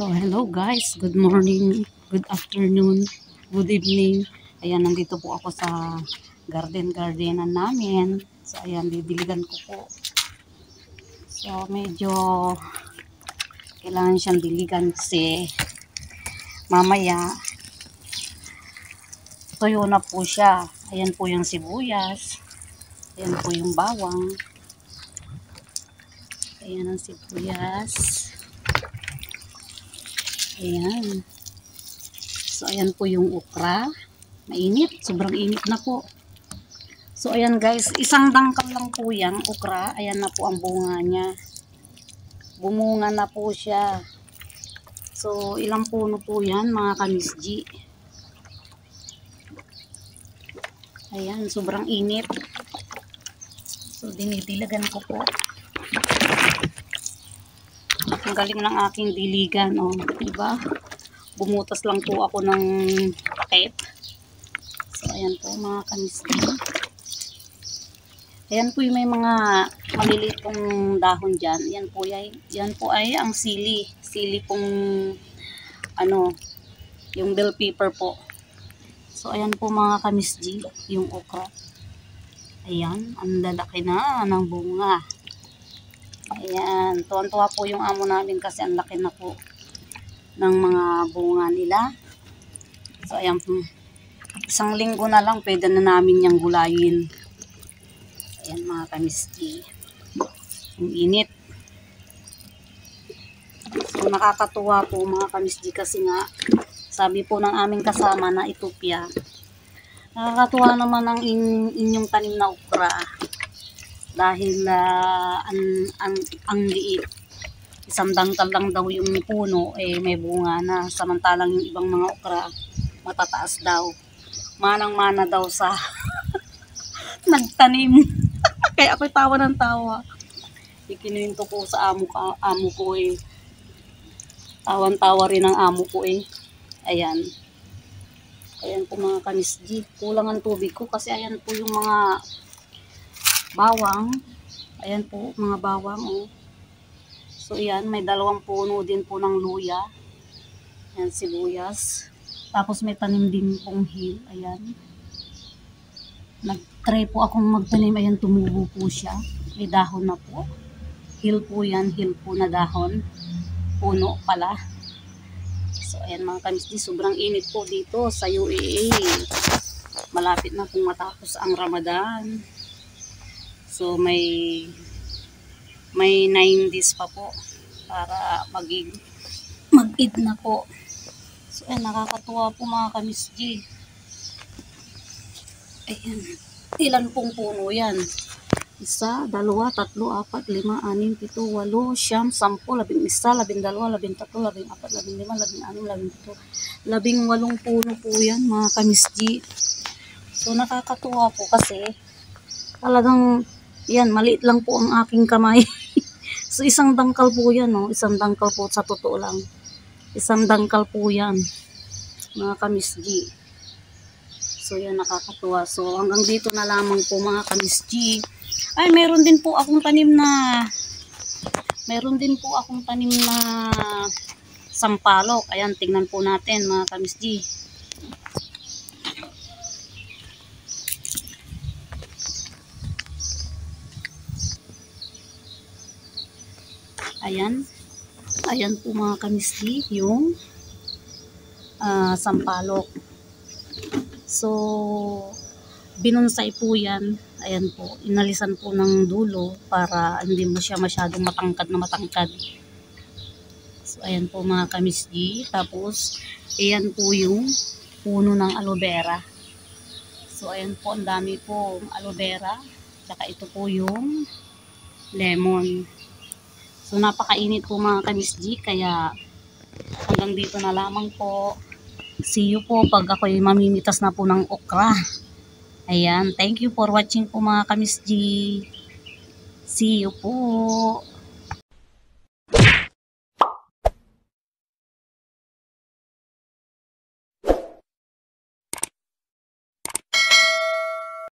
So, hello guys. Good morning, good afternoon, good evening. Ayan, nandito po ako sa gardenan namin. So, ayan, didiligan ko po. So, medyo kailangan siyang diligan kasi mamaya tuyo na po siya. Ayan po yung sibuyas. Ayan po yung bawang. Ayan ang sibuyas. Ayan. So, ayan po yung okra. Mainit. Sobrang init na po. So, ayan guys. Isang dangkal lang po yan, okra. Ayan na po ang bunga niya. Bumunga na po siya. So, ilang puno po yan, mga kamisji. Ayan. Sobrang init. So, dinidilagan ko po. Ang galing ng aking diligan. Oh, diba? Bumutas lang po ako ng takip. So, ayan po mga kamisji. Ayan po yung may mga maliliit pong dahon dyan. Yan po ay ang sili. Sili pong yung bell pepper po. So, ayan po mga kamisji, yung okra. Ayan, ang lalaki na ng bunga. Ayan, tuwan-tuwa po yung amo namin kasi ang laki na po ng mga bunga nila. So, ayan po. Isang linggo na lang, pwede na namin yung gulayin. Ayan mga kamisji. Ang init. So, nakakatuwa po mga kamisji kasi nga, sabi po ng aming kasama na Ethiopia, nakakatuwa naman ang inyong tanim na okra. Dahil ang liit. Isang dangkal lang daw yung puno, may bunga na. Samantalang yung ibang mga okra, matataas daw. Manang-mana daw sa nagtanim. Kaya ako'y tawa ng tawa. Ikinuwento ko sa amo ko eh. Tawan-tawa rin ang amo ko eh. Ayan. Ayan po mga kamisji. Kulang ang tubig ko kasi ayan po yung mga bawang. Ayan po mga bawang oh. So ayan, may dalawang puno din po ng luya. Ayan, sibuyas. Tapos may tanim din pong hill. Ayan. Nag-try po akong magtanim. Ayan, tumubo po siya. May dahon na po. Hill po yan. Hill po na dahon. Puno pala. So ayan mga kamisji, sobrang init po dito sa UAE. Malapit na pong matapos ang Ramadan. So may 9 days pa po para mag-Eid na po. So ayan, nakakatuwa po mga kamisji. Ayan. Ilan pong puno yan? 1, 2, 3, 4, 5, 6, 7, 8, 9, 10, 11, 12, 13, 14, 15, 16, 18 puno po yan mga kamisji. So nakakatuwa po kasi talagang yan, maliit lang po ang aking kamay. So isang dangkal po yan, no? Isang dangkal po sa totoo lang. Isang dangkal po yan mga kamisji. So yan, nakakatuwa. So hanggang dito na lamang po mga kamisji. Ay, meron din po akong tanim na sampalok. Ayan, tingnan po natin mga kamisji. Ayan. Ayan po mga kamisji, yung sampalok. So, binunsay po yan. Ayan po, inalisan po ng dulo para hindi mo siya masyadong matangkad. So, ayan po mga kamisji. Tapos, ayan po yung puno ng aloe vera. So, ayan po, ang dami po aloe vera. Tsaka ito po yung lemon. So, napakainit po mga kamisji. Kaya, hanggang dito na lamang po. See you po pag ako'y mamimitas na po ng okra. Ayan, thank you for watching po mga kamisji. See you po.